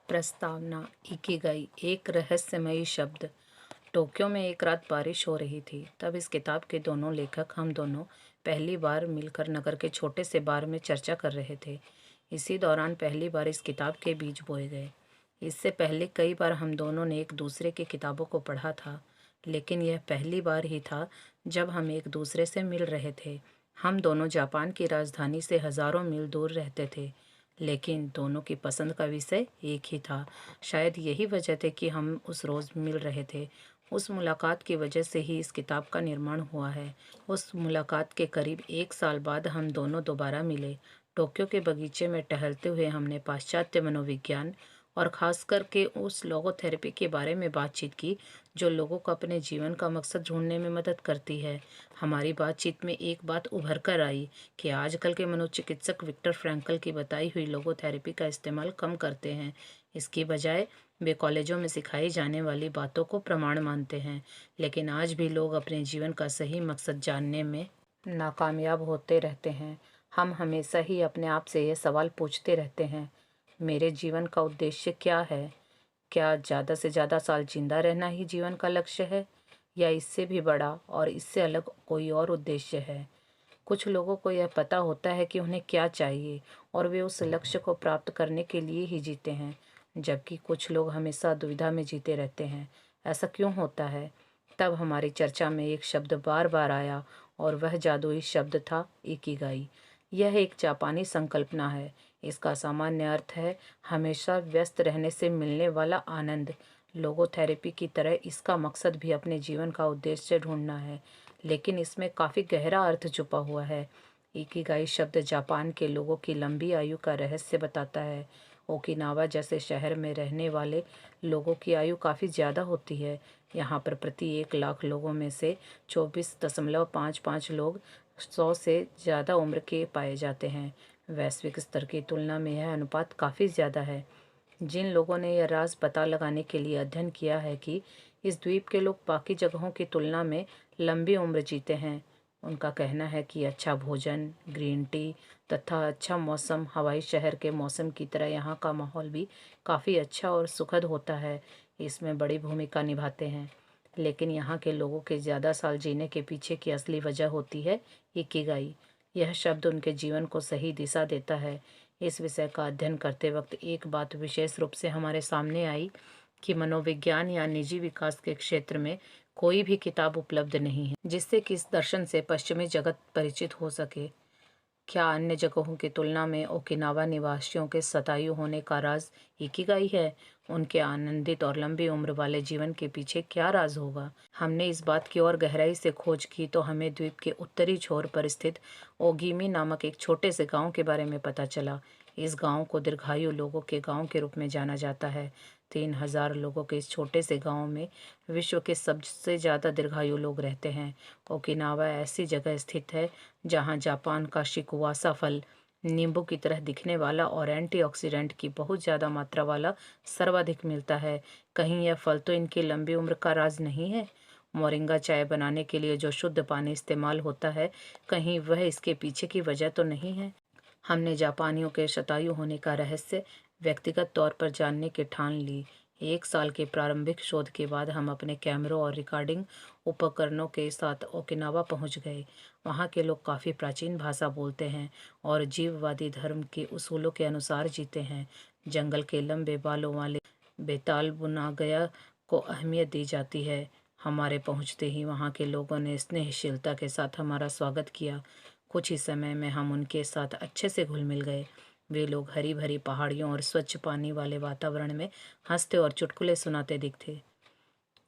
प्रस्तावना इकिगाई एक रहस्यमयी शब्द। टोक्यो में एक रात बारिश हो रही थी। तब इस किताब के दोनों लेखक हम दोनों पहली बार मिलकर नगर के छोटे से बार में चर्चा कर रहे थे। इसी दौरान पहली बार इस किताब के बीज बोए गए। इससे पहले कई बार हम दोनों ने एक दूसरे की किताबों को पढ़ा था, लेकिन यह पहली बार ही था जब हम एक दूसरे से मिल रहे थे। हम दोनों जापान की राजधानी से हजारों मील दूर रहते थे, लेकिन दोनों की पसंद का विषय एक ही था। शायद यही वजह थी कि हम उस रोज़ मिल रहे थे। उस मुलाकात की वजह से ही इस किताब का निर्माण हुआ है। उस मुलाकात के करीब 1 साल बाद हम दोनों दोबारा मिले। टोक्यो के बगीचे में टहलते हुए हमने पाश्चात्य मनोविज्ञान और खासकर के उस लोगोथेरेपी के बारे में बातचीत की, जो लोगों को अपने जीवन का मकसद ढूंढने में मदद करती है। हमारी बातचीत में एक बात उभर कर आई कि आजकल के मनोचिकित्सक विक्टर फ्रैंकल की बताई हुई लोगोथेरेपी का इस्तेमाल कम करते हैं। इसकी बजाय वे कॉलेजों में सिखाई जाने वाली बातों को प्रमाण मानते हैं। लेकिन आज भी लोग अपने जीवन का सही मकसद जानने में नाकामयाब होते रहते हैं। हम हमेशा ही अपने आप से ये सवाल पूछते रहते हैं, मेरे जीवन का उद्देश्य क्या है? क्या ज़्यादा से ज़्यादा साल जिंदा रहना ही जीवन का लक्ष्य है, या इससे भी बड़ा और इससे अलग कोई और उद्देश्य है? कुछ लोगों को यह पता होता है कि उन्हें क्या चाहिए और वे उस लक्ष्य को प्राप्त करने के लिए ही जीते हैं, जबकि कुछ लोग हमेशा दुविधा में जीते रहते हैं। ऐसा क्यों होता है? तब हमारी चर्चा में एक शब्द बार बार आया, और वह जादुई शब्द था इकिगाई। यह एक जापानी संकल्पना है। इसका सामान्य अर्थ है हमेशा व्यस्त रहने से मिलने वाला आनंद। लोगोथेरेपी की तरह इसका मकसद भी अपने जीवन का उद्देश्य ढूंढना है, लेकिन इसमें काफ़ी गहरा अर्थ छुपा हुआ है। इकिगाई शब्द जापान के लोगों की लंबी आयु का रहस्य बताता है। ओकिनावा जैसे शहर में रहने वाले लोगों की आयु काफ़ी ज़्यादा होती है। यहाँ पर प्रति 1 लाख लोगों में से 24.55 लोग 100 से ज़्यादा उम्र के पाए जाते हैं। वैश्विक स्तर की तुलना में यह अनुपात काफ़ी ज़्यादा है। जिन लोगों ने यह राज पता लगाने के लिए अध्ययन किया है कि इस द्वीप के लोग बाकी जगहों की तुलना में लंबी उम्र जीते हैं, उनका कहना है कि अच्छा भोजन, ग्रीन टी तथा अच्छा मौसम हवाई शहर के मौसम की तरह यहाँ का माहौल भी काफ़ी अच्छा और सुखद होता है, इसमें बड़ी भूमिका निभाते हैं। लेकिन यहाँ के लोगों के ज़्यादा साल जीने के पीछे की असली वजह होती है इकिगाई। यह शब्द उनके जीवन को सही दिशा देता है। इस विषय का अध्ययन करते वक्त एक बात विशेष रूप से हमारे सामने आई कि मनोविज्ञान या निजी विकास के क्षेत्र में कोई भी किताब उपलब्ध नहीं है जिससे कि इस दर्शन से पश्चिमी जगत परिचित हो सके। क्या अन्य जगहों की तुलना में ओकिनावा निवासियों के शतायु होने का राज इकिगाई है? उनके आनंदित और लंबी उम्र वाले जीवन के पीछे क्या राज होगा? हमने इस बात की और गहराई से खोज की तो हमें द्वीप के उत्तरी छोर पर स्थित ओगीमी नामक एक छोटे से गांव के बारे में पता चला। इस गांव को दीर्घायु लोगों के गांव के रूप में जाना जाता है। 3000 लोगों के इस छोटे से गांव में विश्व के सबसे ज़्यादा दीर्घायु लोग रहते हैं। ओकिनावा ऐसी जगह स्थित है जहां जापान का शिकुवासा फल, नींबू की तरह दिखने वाला और एंटीऑक्सीडेंट की बहुत ज़्यादा मात्रा वाला, सर्वाधिक मिलता है। कहीं यह फल तो इनकी लंबी उम्र का राज नहीं है? मोरिंगा चाय बनाने के लिए जो शुद्ध पानी इस्तेमाल होता है, कहीं वह इसके पीछे की वजह तो नहीं है? हमने जापानियों के शतायु होने का रहस्य व्यक्तिगत तौर पर जानने की ठान ली। 1 साल के प्रारंभिक शोध के बाद हम अपने कैमरों और रिकॉर्डिंग उपकरणों के साथ ओकिनावा पहुंच गए। वहां के लोग काफ़ी प्राचीन भाषा बोलते हैं और जीववादी धर्म के उसूलों के अनुसार जीते हैं। जंगल के लंबे बालों वाले बेताल बुनागया को अहमियत दी जाती है। हमारे पहुंचते ही वहां के लोगों ने स्नेहशीलता के साथ हमारा स्वागत किया। कुछ ही समय में हम उनके साथ अच्छे से घुल मिल गए। वे लोग हरी भरी पहाड़ियों और स्वच्छ पानी वाले वातावरण में हंसते और चुटकुले सुनाते दिखते।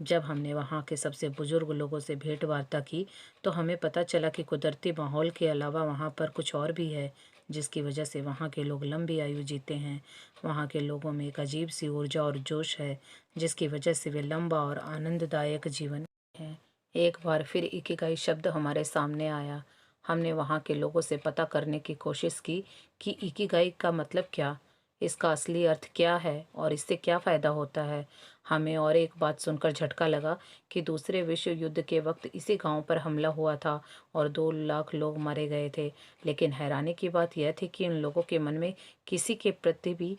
जब हमने वहाँ के सबसे बुजुर्ग लोगों से भेंट वार्ता की तो हमें पता चला कि कुदरती माहौल के अलावा वहाँ पर कुछ और भी है, जिसकी वजह से वहाँ के लोग लंबी आयु जीते हैं। वहाँ के लोगों में एक अजीब सी ऊर्जा और जोश है, जिसकी वजह से वे लंबा और आनंददायक जीवन हैं। एक बार फिर इकिगाई शब्द हमारे सामने आया। हमने वहाँ के लोगों से पता करने की कोशिश की कि इकिगाई का मतलब क्या, इसका असली अर्थ क्या है और इससे क्या फ़ायदा होता है। हमें और एक बात सुनकर झटका लगा कि दूसरे विश्व युद्ध के वक्त इसी गांव पर हमला हुआ था और 2 लाख लोग मारे गए थे। लेकिन हैरानी की बात यह थी कि उन लोगों के मन में किसी के प्रति भी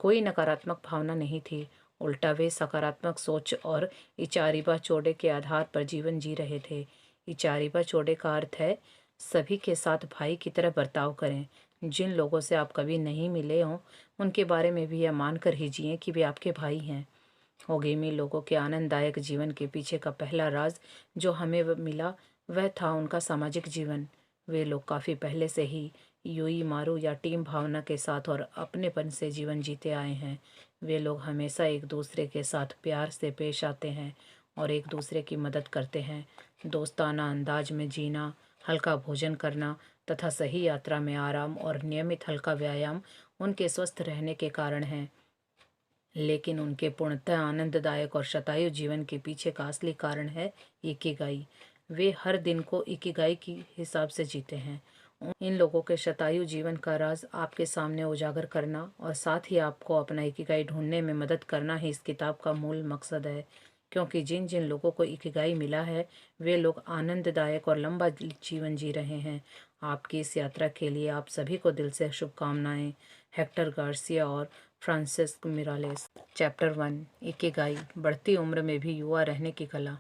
कोई नकारात्मक भावना नहीं थी। उल्टा वे सकारात्मक सोच और इचारिबा चोडे के आधार पर जीवन जी रहे थे। इचारिबा चोडे का अर्थ है सभी के साथ भाई की तरह बर्ताव करें। जिन लोगों से आप कभी नहीं मिले हों उनके बारे में भी यह मानकर ही जिएं कि वे आपके भाई हैं। ओगेमी लोगों के आनंददायक जीवन के पीछे का पहला राज जो हमें मिला वह था उनका सामाजिक जीवन। वे लोग काफ़ी पहले से ही यूई मारू या टीम भावना के साथ और अपनेपन से जीवन जीते आए हैं। वे लोग हमेशा एक दूसरे के साथ प्यार से पेश आते हैं और एक दूसरे की मदद करते हैं। दोस्ताना अंदाज में जीना, हल्का भोजन करना तथा सही यात्रा में आराम और नियमित हल्का व्यायाम उनके स्वस्थ रहने के कारण हैं। लेकिन उनके पूर्णतः आनंददायक और शतायु जीवन के पीछे का असली कारण है इकिगाई। वे हर दिन को इकिगाई के हिसाब से जीते हैं। इन लोगों के शतायु जीवन का राज आपके सामने उजागर करना और साथ ही आपको अपना इकिगाई ढूंढने में मदद करना ही इस किताब का मूल मकसद है। क्योंकि जिन जिन लोगों को इकिगाई मिला है वे लोग आनंददायक और लंबा जीवन जी रहे हैं। आपकी इस यात्रा के लिए आप सभी को दिल से शुभकामनाएं। हेक्टर गार्सिया और फ्रांसिस्को मिरालेस। चैप्टर 1 इकिगाई, बढ़ती उम्र में भी युवा रहने की कला।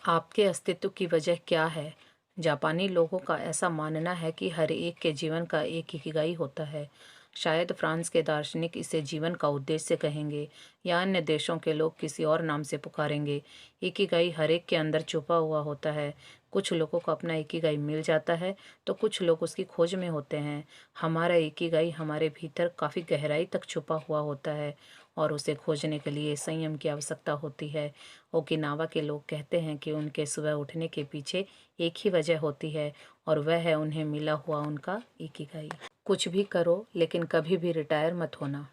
आपके अस्तित्व की वजह क्या है? जापानी लोगों का ऐसा मानना है कि हर एक के जीवन का एक इकिगाई होता है। शायद फ्रांस के दार्शनिक इसे जीवन का उद्देश्य कहेंगे या अन्य देशों के लोग किसी और नाम से पुकारेंगे। इकिगाई हर एक के अंदर छुपा हुआ होता है। कुछ लोगों को अपना इकिगाई मिल जाता है तो कुछ लोग उसकी खोज में होते हैं। हमारा इकिगाई हमारे भीतर काफ़ी गहराई तक छुपा हुआ होता है और उसे खोजने के लिए संयम की आवश्यकता होती है। ओकिनावा के लोग कहते हैं कि उनके सुबह उठने के पीछे एक ही वजह होती है और वह है उन्हें मिला हुआ उनका इकिगाई। कुछ भी करो लेकिन कभी भी रिटायर मत होना।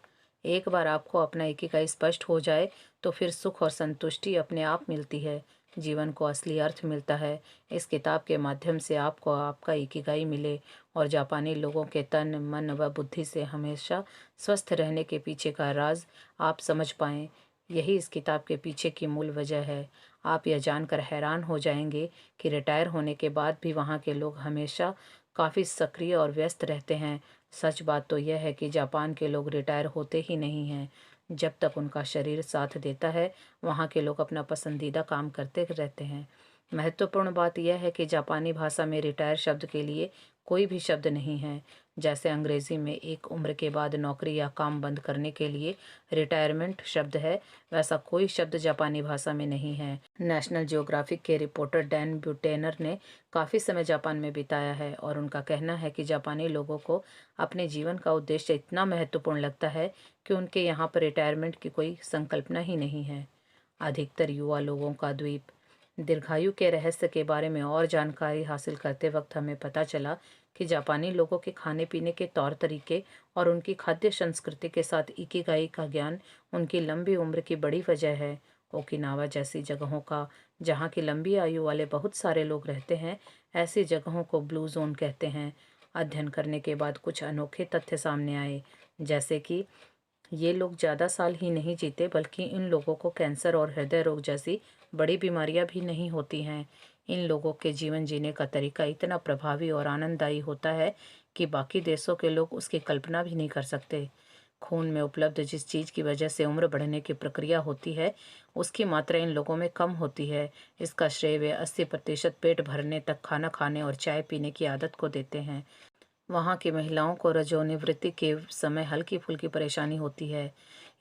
एक बार आपको अपना इकिगाई स्पष्ट हो जाए तो फिर सुख और संतुष्टि अपने आप मिलती है। जीवन को असली अर्थ मिलता है। इस किताब के माध्यम से आपको आपका इकिगाई मिले और जापानी लोगों के तन, मन व बुद्धि से हमेशा स्वस्थ रहने के पीछे का राज आप समझ पाएं। यही इस किताब के पीछे की मूल वजह है। आप यह जानकर हैरान हो जाएंगे कि रिटायर होने के बाद भी वहाँ के लोग हमेशा काफ़ी सक्रिय और व्यस्त रहते हैं। सच बात तो यह है कि जापान के लोग रिटायर होते ही नहीं हैं। जब तक उनका शरीर साथ देता है वहाँ के लोग अपना पसंदीदा काम करते रहते हैं। महत्वपूर्ण बात यह है कि जापानी भाषा में रिटायर शब्द के लिए कोई भी शब्द नहीं है। जैसे अंग्रेजी में एक उम्र के बाद नौकरी या काम बंद करने के लिए रिटायरमेंट शब्द है, वैसा कोई शब्द जापानी भाषा में नहीं है। नेशनल ज्योग्राफिक के रिपोर्टर डैन ब्यूटेनर ने काफ़ी समय जापान में बिताया है और उनका कहना है कि जापानी लोगों को अपने जीवन का उद्देश्य इतना महत्वपूर्ण लगता है कि उनके यहाँ पर रिटायरमेंट की कोई संकल्पना ही नहीं है। अधिकतर युवा लोगों का द्वीप। दीर्घायु के रहस्य के बारे में और जानकारी हासिल करते वक्त हमें पता चला कि जापानी लोगों के खाने पीने के तौर तरीके और उनकी खाद्य संस्कृति के साथ इकिगाई का ज्ञान उनकी लंबी उम्र की बड़ी वजह है। ओकिनावा जैसी जगहों का, जहाँ की लंबी आयु वाले बहुत सारे लोग रहते हैं, ऐसी जगहों को ब्लू जोन कहते हैं। अध्ययन करने के बाद कुछ अनोखे तथ्य सामने आए, जैसे कि ये लोग ज़्यादा साल ही नहीं जीते बल्कि इन लोगों को कैंसर और हृदय रोग जैसी बड़ी बीमारियां भी नहीं होती हैं। इन लोगों के जीवन जीने का तरीका इतना प्रभावी और आनंददायी होता है कि बाकी देशों के लोग उसकी कल्पना भी नहीं कर सकते। खून में उपलब्ध जिस चीज़ की वजह से उम्र बढ़ने की प्रक्रिया होती है उसकी मात्रा इन लोगों में कम होती है। इसका श्रेय वे 80% पेट भरने तक खाना खाने और चाय पीने की आदत को देते हैं। वहाँ की महिलाओं को रजोनिवृत्ति के समय हल्की फुल्की परेशानी होती है।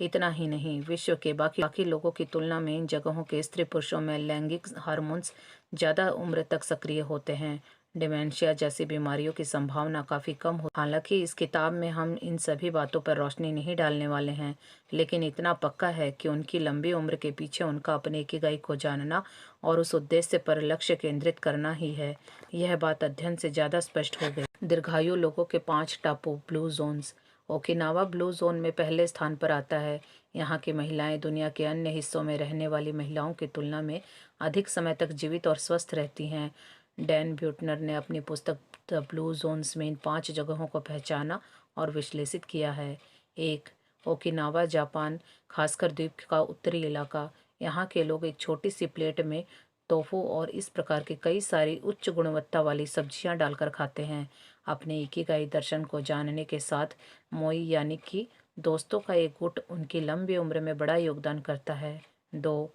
इतना ही नहीं, विश्व के बाकी लोगों की तुलना में इन जगहों के स्त्री पुरुषों में लैंगिक हार्मोन्स ज़्यादा उम्र तक सक्रिय होते हैं। डिमेंशिया जैसी बीमारियों की संभावना काफ़ी कम हो। हालांकि इस किताब में हम इन सभी बातों पर रोशनी नहीं डालने वाले हैं, लेकिन इतना पक्का है कि उनकी लंबी उम्र के पीछे उनका अपने इकिगाई को जानना और उस उद्देश्य पर लक्ष्य केंद्रित करना ही है। यह बात अध्ययन से ज़्यादा स्पष्ट हो गई। दीर्घायु लोगों के 5 टापू blue zones. Okinawa blue zone में पहले स्थान पर आता है। यहाँ की महिलाएं दुनिया के अन्य हिस्सों में रहने वाली महिलाओं की तुलना में अधिक समय तक जीवित और स्वस्थ रहती हैं। डैन ब्यूटनर ने अपनी पुस्तक द ब्लू जोन्स में इन 5 जगहों को पहचाना और विश्लेषित किया है। 1. ओकिनावा जापान, खासकर द्वीप का उत्तरी इलाका। यहाँ के लोग एक छोटी सी प्लेट में टोफू और इस प्रकार की कई सारी उच्च गुणवत्ता वाली सब्जियां डालकर खाते हैं। अपने इकिगाई दर्शन को जानने के साथ मोई यानी कि दोस्तों का एक गुट उनकी लंबी उम्र में बड़ा योगदान करता है। 2.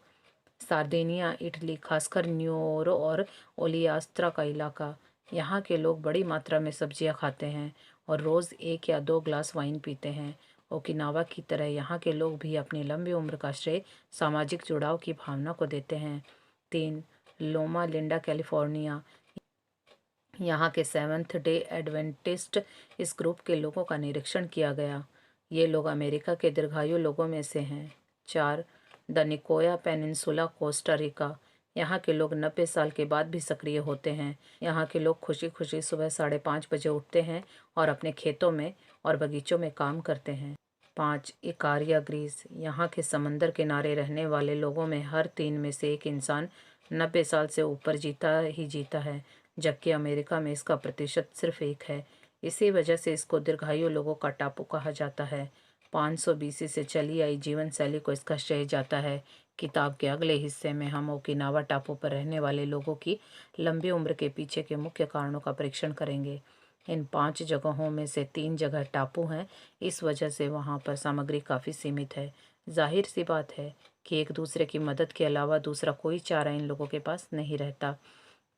सार्दिनिया, इटली, खासकर न्यूओरो और ओलियास्त्रा का इलाका। यहाँ के लोग बड़ी मात्रा में सब्जियाँ खाते हैं और रोज़ 1 या 2 ग्लास वाइन पीते हैं। ओकिनावा की तरह यहाँ के लोग भी अपनी लंबी उम्र का श्रेय सामाजिक जुड़ाव की भावना को देते हैं। 3. लोमा लिंडा, कैलिफोर्निया। यहाँ के सेवन्थ डे एडवेंटिस्ट इस ग्रुप के लोगों का निरीक्षण किया गया। ये लोग अमेरिका के दीर्घायु लोगों में से हैं। 4. The Nicoya peninsula, Costa Rica. यहाँ के लोग 90 साल के बाद भी सक्रिय होते हैं। यहाँ के लोग खुशी खुशी सुबह 5:30 बजे उठते हैं और अपने खेतों में और बगीचों में काम करते हैं। 5. Ikaria, Greece. यहाँ के समंदर किनारे रहने वाले लोगों में हर 3 में से 1 इंसान 90 साल से ऊपर जीता है, जबकि अमेरिका में इसका प्रतिशत सिर्फ 1 है। इसी वजह से इसको दीर्घायु लोगों का टापू कहा जाता है। 500 बीसी से चली आई जीवन शैली को इसका श्रेय जाता है। किताब के अगले हिस्से में हम ओकिनावा टापू पर रहने वाले लोगों की लंबी उम्र के पीछे के मुख्य कारणों का परीक्षण करेंगे। इन 5 जगहों में से 3 जगह टापू हैं, इस वजह से वहाँ पर सामग्री काफ़ी सीमित है। जाहिर सी बात है कि एक दूसरे की मदद के अलावा दूसरा कोई चारा इन लोगों के पास नहीं रहता।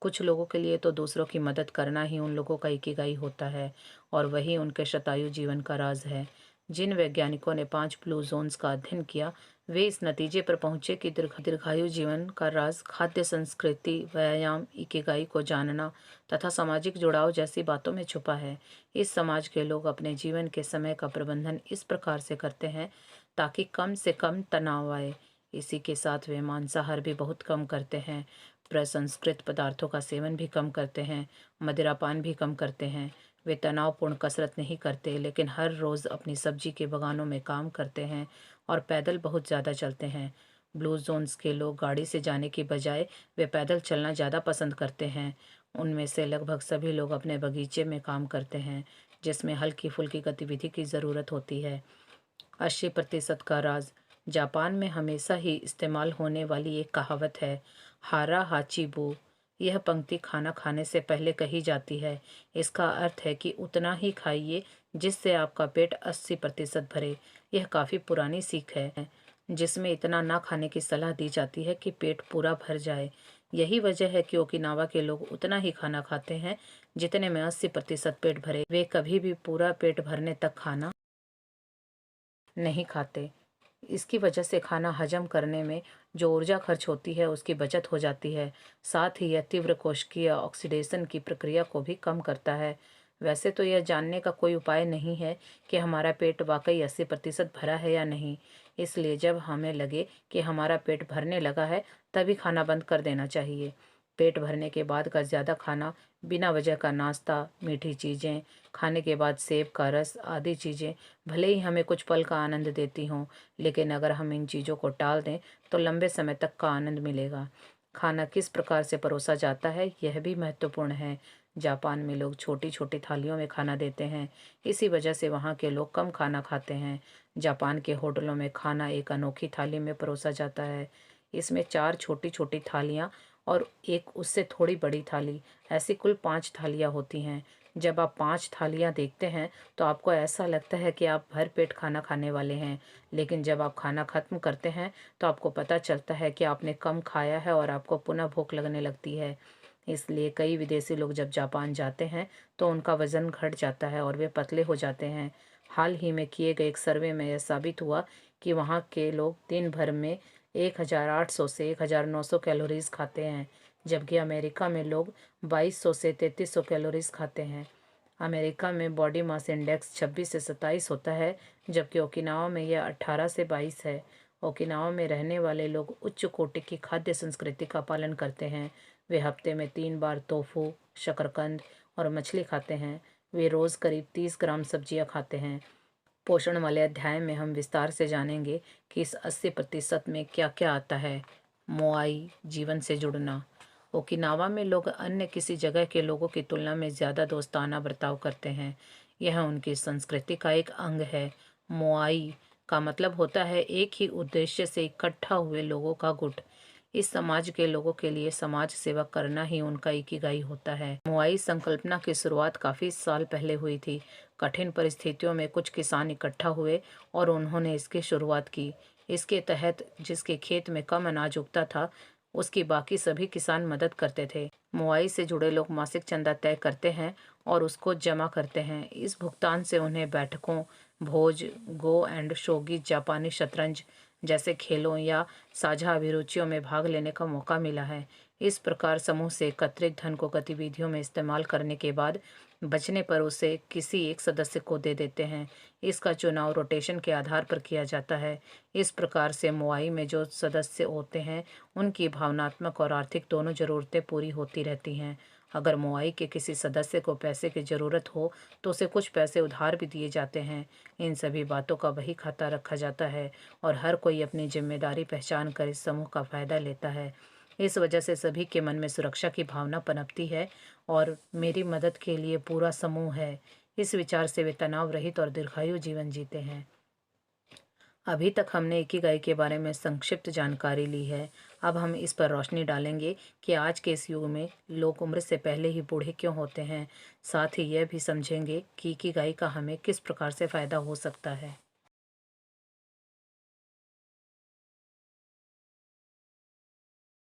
कुछ लोगों के लिए तो दूसरों की मदद करना ही उन लोगों का इकिगाई होता है और वही उनके शतायु जीवन का राज है। जिन वैज्ञानिकों ने 5 ब्लू जोन्स का अध्ययन किया, वे इस नतीजे पर पहुंचे कि दीर्घायु जीवन का राज खाद्य संस्कृति, व्यायाम, इकिगाई को जानना तथा सामाजिक जुड़ाव जैसी बातों में छुपा है। इस समाज के लोग अपने जीवन के समय का प्रबंधन इस प्रकार से करते हैं ताकि कम से कम तनाव आए। इसी के साथ वे मांसाहार भी बहुत कम करते हैं, प्रसंस्कृत पदार्थों का सेवन भी कम करते हैं, मदिरापान भी कम करते हैं। वे तनावपूर्ण कसरत नहीं करते, लेकिन हर रोज़ अपनी सब्जी के बगानों में काम करते हैं और पैदल बहुत ज़्यादा चलते हैं। ब्लू जोन्स के लोग गाड़ी से जाने की बजाय वे पैदल चलना ज़्यादा पसंद करते हैं। उनमें से लगभग सभी लोग अपने बगीचे में काम करते हैं, जिसमें हल्की फुल्की गतिविधि की ज़रूरत होती है। 80% का राज। जापान में हमेशा ही इस्तेमाल होने वाली एक कहावत है, हारा हाची बू। यह पंक्ति खाना खाने से पहले कही जाती है। इसका अर्थ है कि उतना ही खाइए जिससे आपका पेट 80% भरे। यह काफ़ी पुरानी सीख है, जिसमें इतना ना खाने की सलाह दी जाती है कि पेट पूरा भर जाए। यही वजह है कि ओकिनावा के लोग उतना ही खाना खाते हैं जितने में 80% पेट भरे। वे कभी भी पूरा पेट भरने तक खाना नहीं खाते। इसकी वजह से खाना हजम करने में जो ऊर्जा खर्च होती है उसकी बचत हो जाती है। साथ ही यह तीव्र कोशिकीय ऑक्सीडेशन की प्रक्रिया को भी कम करता है। वैसे तो यह जानने का कोई उपाय नहीं है कि हमारा पेट वाकई 80% भरा है या नहीं। इसलिए जब हमें लगे कि हमारा पेट भरने लगा है, तभी खाना बंद कर देना चाहिए। पेट भरने के बाद का ज़्यादा खाना, बिना वजह का नाश्ता, मीठी चीज़ें, खाने के बाद सेब का रस आदि चीज़ें भले ही हमें कुछ पल का आनंद देती हों, लेकिन अगर हम इन चीज़ों को टाल दें तो लंबे समय तक का आनंद मिलेगा। खाना किस प्रकार से परोसा जाता है यह भी महत्वपूर्ण है। जापान में लोग छोटी छोटी थालियों में खाना देते हैं, इसी वजह से वहाँ के लोग कम खाना खाते हैं। जापान के होटलों में खाना एक अनोखी थाली में परोसा जाता है। इसमें 4 छोटी छोटी थालियाँ और एक उससे थोड़ी बड़ी थाली, ऐसी कुल 5 थालियाँ होती हैं। जब आप 5 थालियाँ देखते हैं तो आपको ऐसा लगता है कि आप भर पेट खाना खाने वाले हैं, लेकिन जब आप खाना खत्म करते हैं तो आपको पता चलता है कि आपने कम खाया है और आपको पुनः भूख लगने लगती है। इसलिए कई विदेशी लोग जब जापान जाते हैं तो उनका वज़न घट जाता है और वे पतले हो जाते हैं। हाल ही में किए गए एक सर्वे में यह साबित हुआ कि वहाँ के लोग दिन भर में 1800 से 1900 कैलोरीज खाते हैं, जबकि अमेरिका में लोग 2200 से 3300 कैलोरीज खाते हैं। अमेरिका में बॉडी मास इंडेक्स 26 से 27 होता है, जबकि ओकिनावा में यह 18 से 22 है। ओकिनावा में रहने वाले लोग उच्च कोटि की खाद्य संस्कृति का पालन करते हैं। वे हफ्ते में 3 बार टोफू, शकरकंद और मछली खाते हैं। वे रोज़ करीब 30 ग्राम सब्जियां खाते हैं। पोषण वाले अध्याय में हम विस्तार से जानेंगे कि इस 80% में क्या क्या आता है। मोआई, जीवन से जुड़ना। ओकिनावा में लोग अन्य किसी जगह के लोगों की तुलना में ज़्यादा दोस्ताना बर्ताव करते हैं। यह उनकी संस्कृति का एक अंग है। मोआई का मतलब होता है एक ही उद्देश्य से इकट्ठा हुए लोगों का गुट। इस समाज के लोगों के लिए समाज सेवा करना ही उनका इकिगाई होता है। मोआई संकल्पना की शुरुआत काफ़ी साल पहले हुई थी। कठिन परिस्थितियों में कुछ किसान इकट्ठा हुए और उन्होंने इसकी शुरुआत की। इसके तहत जिसके खेत में कम अनाज उगता था, उसकी बाकी सभी किसान मदद करते थे। मोआई से जुड़े लोग मासिक चंदा तय करते हैं और उसको जमा करते हैं। इस भुगतान से उन्हें बैठकों, भोज, गो एंड शोगी, जापानी शतरंज जैसे खेलों या साझा अभिरुचियों में भाग लेने का मौका मिला है। इस प्रकार समूह से एकत्रित धन को गतिविधियों में इस्तेमाल करने के बाद बचने पर उसे किसी एक सदस्य को दे देते हैं। इसका चुनाव रोटेशन के आधार पर किया जाता है। इस प्रकार से मोआई में जो सदस्य होते हैं, उनकी भावनात्मक और आर्थिक दोनों ज़रूरतें पूरी होती रहती हैं। अगर मोआई के किसी सदस्य को पैसे की ज़रूरत हो तो उसे कुछ पैसे उधार भी दिए जाते हैं। इन सभी बातों का वही खाता रखा जाता है और हर कोई अपनी जिम्मेदारी पहचान कर इस समूह का फायदा लेता है। इस वजह से सभी के मन में सुरक्षा की भावना पनपती है और मेरी मदद के लिए पूरा समूह है। इस विचार से वे तनाव रहित और दीर्घायु जीवन जीते हैं। अभी तक हमने इकिगाई के बारे में संक्षिप्त जानकारी ली है। अब हम इस पर रोशनी डालेंगे कि आज के इस युग में लोग उम्र से पहले ही बूढ़े क्यों होते हैं। साथ ही यह भी समझेंगे कि इकिगाई का हमें किस प्रकार से फ़ायदा हो सकता है।